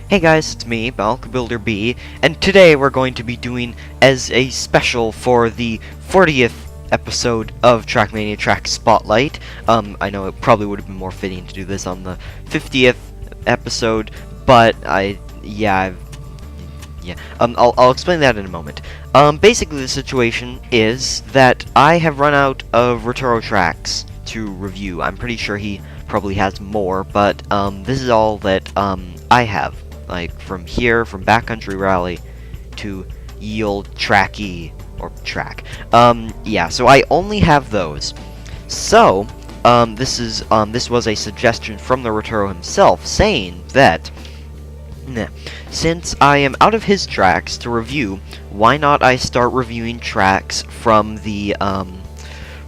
Hey guys, it's me, Builder B, and today we're going to be doing as a special for the 40th episode of Trackmania Track Spotlight. I know it probably would have been more fitting to do this on the 50th episode, but I'll explain that in a moment. Basically the situation is that I have run out of Retro tracks to review. I'm pretty sure he probably has more, but this is all that I have. Like from Backcountry Rally to Yield Tracky or Track. So I only have those. So this was a suggestion from the Retro himself, saying that since I am out of his tracks to review, why not I start reviewing tracks from the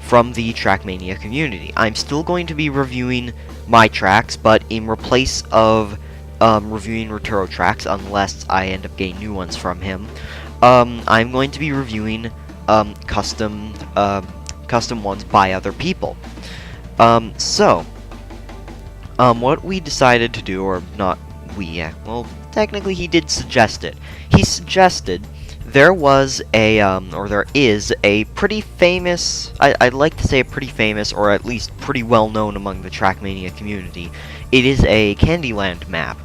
Trackmania community. I'm still going to be reviewing my tracks, but in replace of reviewing Retro tracks, unless I end up getting new ones from him, I'm going to be reviewing custom ones by other people. What we decided to do, or not we, well, technically he did suggest it. He suggested there was there is a pretty famous, I'd like to say a pretty famous, or at least pretty well known among the Trackmania community. It is a Candyland map.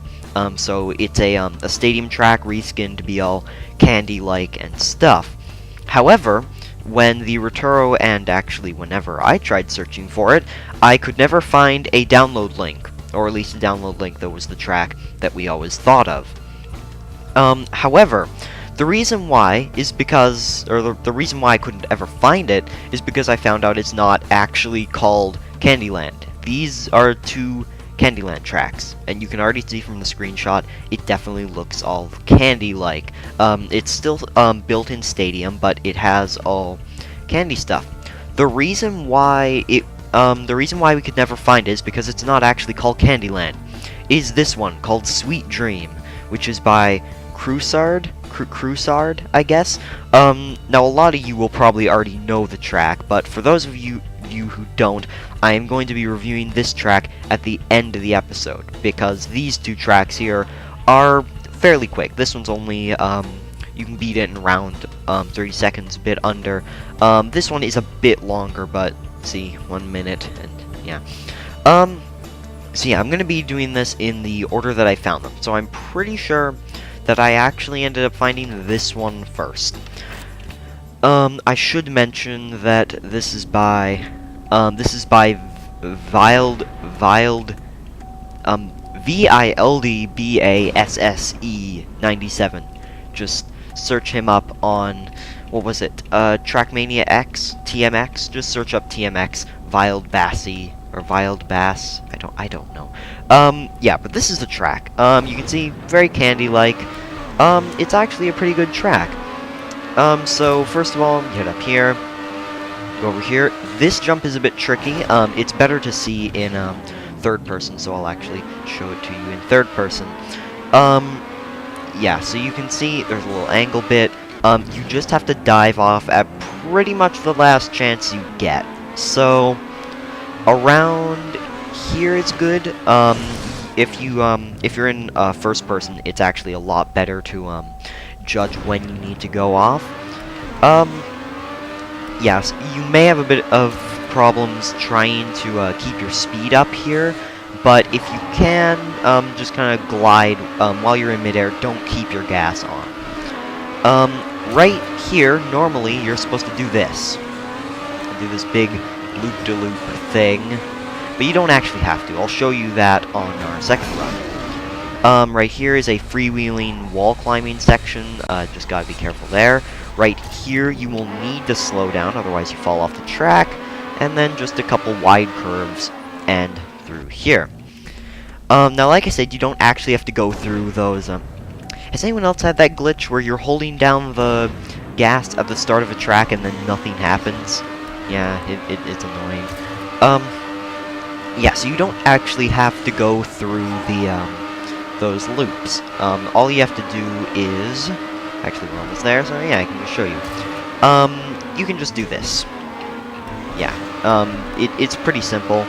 So it's a stadium track reskinned to be all candy-like and stuff. However, when the Retro, and actually whenever I tried searching for it, I could never find a download link, or at least a download link that was the track that we always thought of. However, the reason why is because, or the reason why I couldn't ever find it is because I found out it's not actually called Candyland. These are two Candyland tracks, and you can already see from the screenshot, it definitely looks all candy-like. It's still built in Stadium, but it has all candy stuff. The reason why we could never find it is because it's not actually called Candyland. It is this one called Sweet Dream, which is by Crusard, I guess. Now a lot of you will probably already know the track, but for those of you who don't, I am going to be reviewing this track at the end of the episode, because these two tracks here are fairly quick. This one's only, you can beat it in around 30 seconds, a bit under. This one is a bit longer, but see, 1 minute, and yeah. I'm going to be doing this in the order that I found them, so I'm pretty sure that I actually ended up finding this one first. I should mention that this is by Vildbasse, VILDBASSE97. Just search him up on, what was it, Trackmania X, TMX, just search up TMX, Vildbasse, or Vildbass, I don't know. Yeah, but this is the track. You can see, very candy-like. It's actually a pretty good track. So first of all, you head up here, go over here. This jump is a bit tricky. It's better to see in third person, so I'll actually show it to you in third person. Yeah, so you can see there's a little angle bit. You just have to dive off at pretty much the last chance you get. So around here it's good. If you're in first person, it's actually a lot better to judge when you need to go off. Yes, you may have a bit of problems trying to keep your speed up here, but if you can, just kind of glide while you're in midair. Don't keep your gas on. Right here, normally you're supposed to do this. Do this big loop-de-loop thing, but you don't actually have to. I'll show you that on our second run. Right here is a freewheeling wall climbing section. Just gotta be careful there. Right here, you will need to slow down, otherwise you fall off the track. And then just a couple wide curves, and through here. Now, like I said, you don't actually have to go through those. Has anyone else had that glitch where you're holding down the gas at the start of a track and then nothing happens? Yeah, it's annoying. Yeah, so you don't actually have to go through those loops. All you have to do is, actually we're almost there, so yeah, I can just show you. You can just do this. Yeah, it's pretty simple.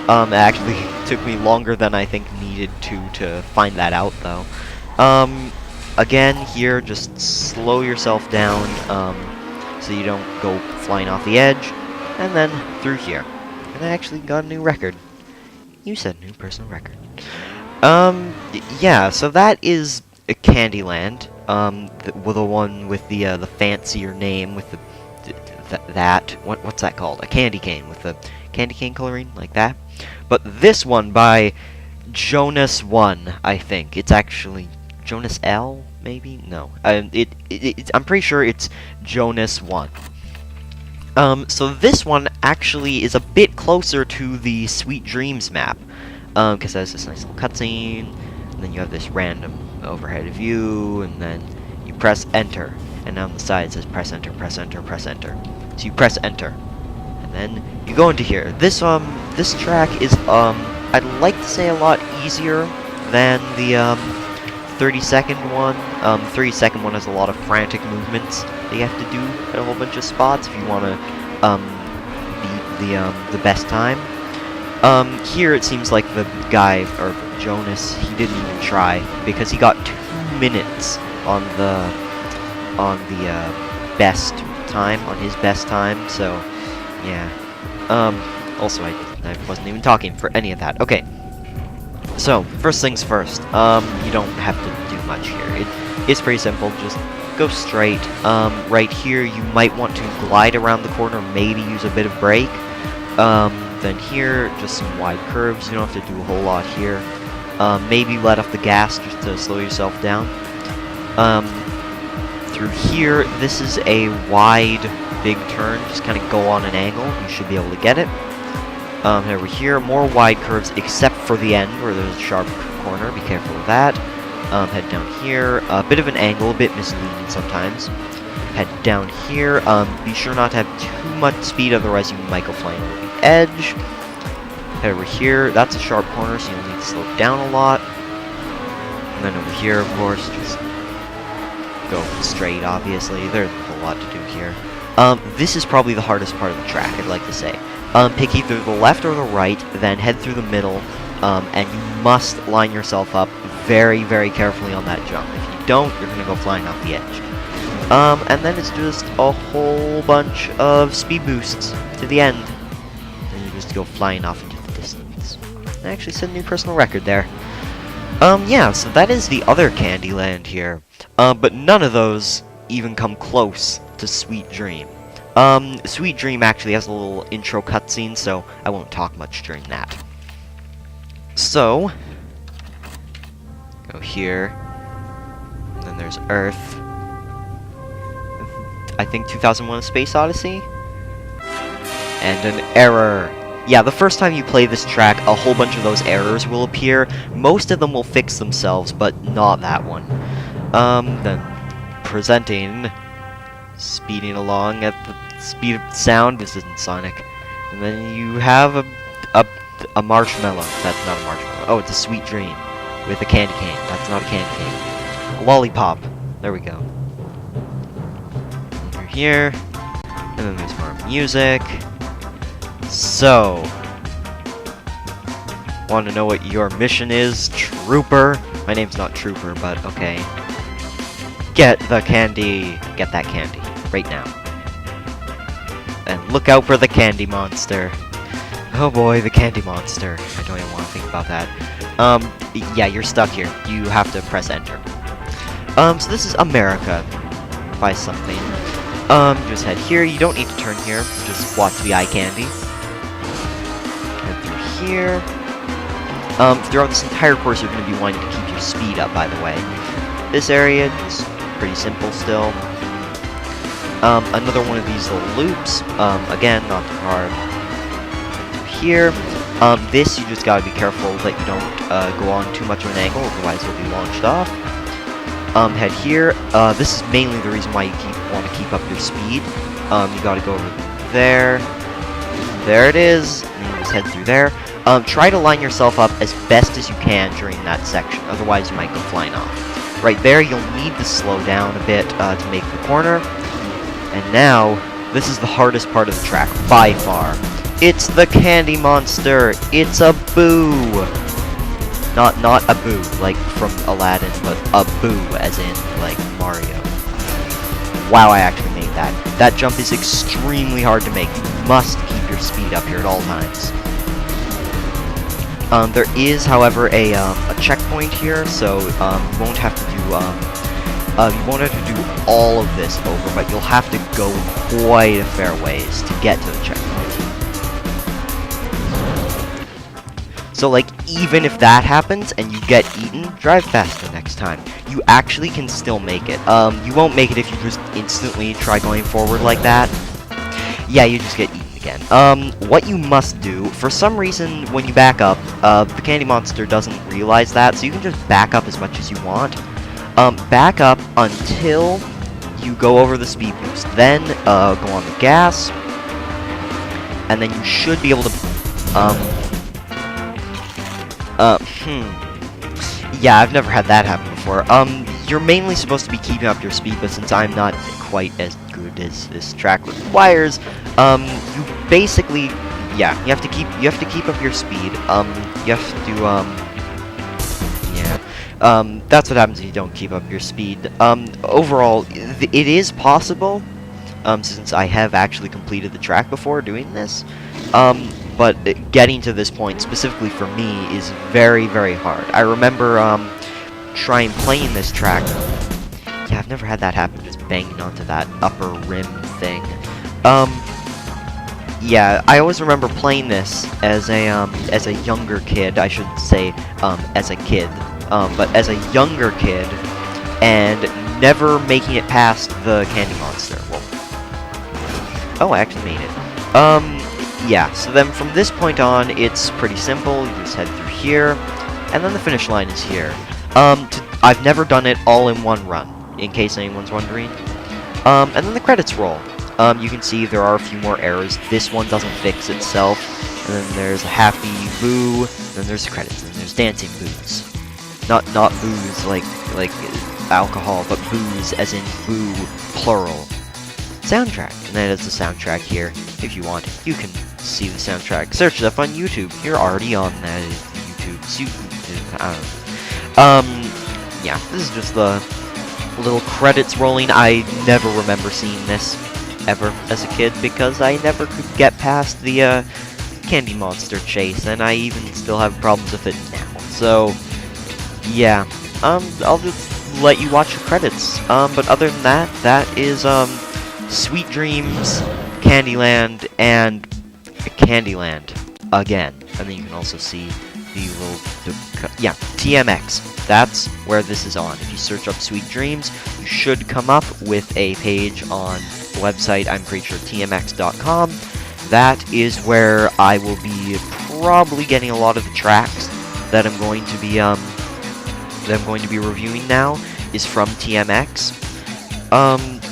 It actually took me longer than I think needed to find that out, though. Again, here, just slow yourself down, so you don't go flying off the edge, and then through here. And I actually got a new record. You said new personal record. Yeah, so that is a Candyland, the one with the fancier name, with what's that called? A candy cane, with the candy cane coloring, like that. But this one by Jonas 1, I think. It's actually Jonas L, maybe? No. I'm pretty sure it's Jonas 1. So this one actually is a bit closer to the Sweet Dreams map. Because it has this nice little cutscene, and then you have this random overhead view, and then you press enter. And on the side it says press enter, press enter, press enter. So you press enter. And then you go into here. This track is, I'd like to say a lot easier than the 30-second one. 30-second one has a lot of frantic movements that you have to do at a whole bunch of spots if you want to beat the best time. Here it seems like the guy, or Jonas, he didn't even try because he got 2 minutes on the best time, on his best time. So yeah. Also I wasn't even talking for any of that. Okay. So, first things first, you don't have to do much here. It's pretty simple, just go straight. Right here, you might want to glide around the corner, maybe use a bit of brake. Then here, just some wide curves, you don't have to do a whole lot here. Maybe let off the gas just to slow yourself down. Through here, this is a wide, big turn, just kind of go on an angle, you should be able to get it. Over here, more wide curves, except for the end, where there's a sharp corner. Be careful of that. Head down here. A bit of an angle, a bit misleading sometimes. Head down here. Be sure not to have too much speed, otherwise you might go flying over the edge. Head over here. That's a sharp corner, so you'll need to slow down a lot. And then over here, of course, just go straight, obviously. There's a whole lot to do here. This is probably the hardest part of the track, I'd like to say. Pick either the left or the right, then head through the middle, and you must line yourself up very, very carefully on that jump. If you don't, you're going to go flying off the edge. And then it's just a whole bunch of speed boosts to the end. And you just go flying off into the distance. I actually set a new personal record there. Yeah, so that is the other Candyland here. But none of those even come close to Sweet Dream. Sweet Dream actually has a little intro cutscene, so I won't talk much during that. So, go here, and then there's Earth. I think 2001: A Space Odyssey? And an error. Yeah, the first time you play this track, a whole bunch of those errors will appear. Most of them will fix themselves, but not that one. Then, presenting, speeding along at the speed of sound. This isn't Sonic. And then you have a marshmallow. That's not a marshmallow. Oh, it's a Sweet Dream with a candy cane. That's not a candy cane. A lollipop. There we go. And you're here. And then there's more music. So, want to know what your mission is, Trooper? My name's not Trooper, but okay. Get the candy. Get that candy right now. And look out for the candy monster. Oh boy, the candy monster. I don't even want to think about that. Yeah, you're stuck here. You have to press enter. So this is America. Buy something. Just head here. You don't need to turn here. Just watch the eye candy. Head through here. Throughout this entire course, you're going to be wanting to keep your speed up, by the way. This area, just pretty simple still. Another one of these little loops. Again, not too hard. Here. This, you just gotta be careful that you don't go on too much of an angle, otherwise you'll be launched off. Head here. This is mainly the reason why you want to keep up your speed. You gotta go over there. There it is. And you just head through there. Try to line yourself up as best as you can during that section, otherwise you might go flying off. Right there, you'll need to slow down a bit to make the corner. And now, this is the hardest part of the track, by far. It's the candy monster! It's a boo! Not a boo, like from Aladdin, but a boo, as in, like, Mario. Wow, I actually made that. That jump is extremely hard to make. You must keep your speed up here at all times. There is, however, a checkpoint here, so you won't have to do all of this over, but you'll have to go quite a fair ways to get to the checkpoint. So, like, even if that happens and you get eaten, drive faster next time. You actually can still make it. You won't make it if you just instantly try going forward like that. Yeah, you just get eaten again. What you must do, for some reason, when you back up, the candy monster doesn't realize that, so you can just back up as much as you want. Back up until you go over the speed boost. Then, go on the gas, and then you should be able to, yeah, I've never had that happen before. You're mainly supposed to be keeping up your speed, but since I'm not quite as good as this track requires, you basically, yeah, you have to keep up your speed. You have to, yeah, that's what happens if you don't keep up your speed. Overall, it is possible, since I have actually completed the track before doing this, but getting to this point, specifically for me, is very, very hard. I remember, trying playing this track. Yeah, I've never had that happen, just banging onto that upper rim thing. Yeah, I always remember playing this as a younger kid, I should say, as a kid, but as a younger kid, and never making it past the candy monster. Whoa. Oh, I actually made it. Yeah, so then from this point on, it's pretty simple. You just head through here, and then the finish line is here. I've never done it all in one run, in case anyone's wondering. And then the credits roll. You can see there are a few more errors. This one doesn't fix itself. And then there's a happy boo, and then there's the credits, and then there's dancing boos. Not booze like alcohol, but booze as in boo, plural. Soundtrack, and that is the soundtrack here. If you want, you can see the soundtrack. Search it up on YouTube. You're already on that YouTube. I don't know. Yeah, this is just the little credits rolling. I never remember seeing this ever as a kid because I never could get past the candy monster chase, and I even still have problems with it now. So, yeah, I'll just let you watch the credits. But other than that, that is Sweet Dreams, Candyland, and Candyland again. And then you can also see the little, yeah, TMX. That's where this is on. If you search up Sweet Dreams, you should come up with a page on the website, I'm pretty sure, tmx.com. That is where I will be probably getting a lot of the tracks that I'm going to be reviewing now is from TMX.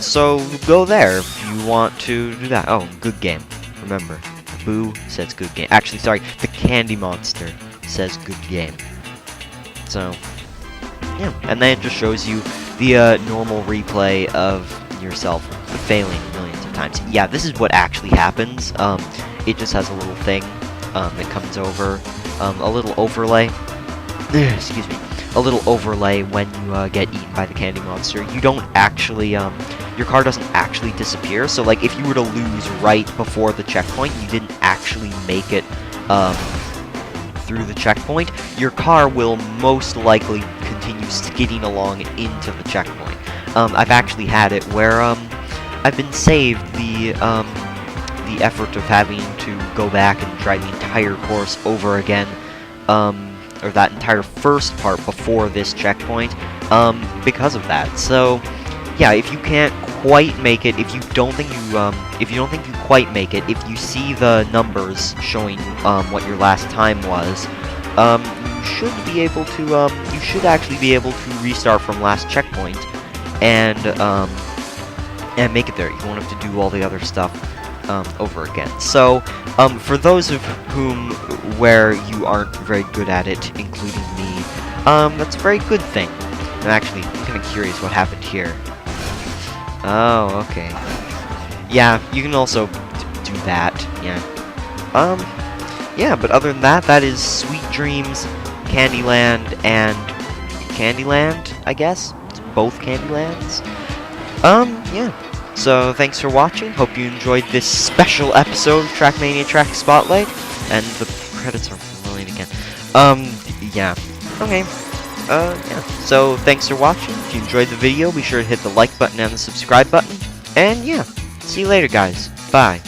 So go there if you want to do that. Oh, good game. Remember, Boo says good game. Actually, sorry, the Candy Monster says good game. So, yeah. And then it just shows you the normal replay of yourself failing millions of times. Yeah, this is what actually happens. It just has a little thing that comes over, a little overlay. Excuse me. A little overlay when you get eaten by the candy monster. You don't actually, your car doesn't actually disappear. So, like, if you were to lose right before the checkpoint, you didn't actually make it through the checkpoint, your car will most likely continue skidding along into the checkpoint. I've actually had it where I've been saved the effort of having to go back and try the entire course over again, or that entire first part before this checkpoint, because of that. So, yeah, if you can't quite make it, if you don't think you quite make it, if you see the numbers showing what your last time was, you should actually be able to restart from last checkpoint and make it there. You won't have to do all the other stuff over again. So, for those of whom where you aren't very good at it, including me, that's a very good thing. I'm kind of curious what happened here. Oh, okay. Yeah, you can also do that. Yeah. Yeah, but other than that, that is Sweet Dreams, Candyland and Candyland, I guess. It's both Candylands. Yeah. So thanks for watching. Hope you enjoyed this special episode of Trackmania Track Spotlight. And the credits are rolling again. Yeah. Okay. Yeah. So thanks for watching. If you enjoyed the video, be sure to hit the like button and the subscribe button. And yeah, see you later, guys. Bye.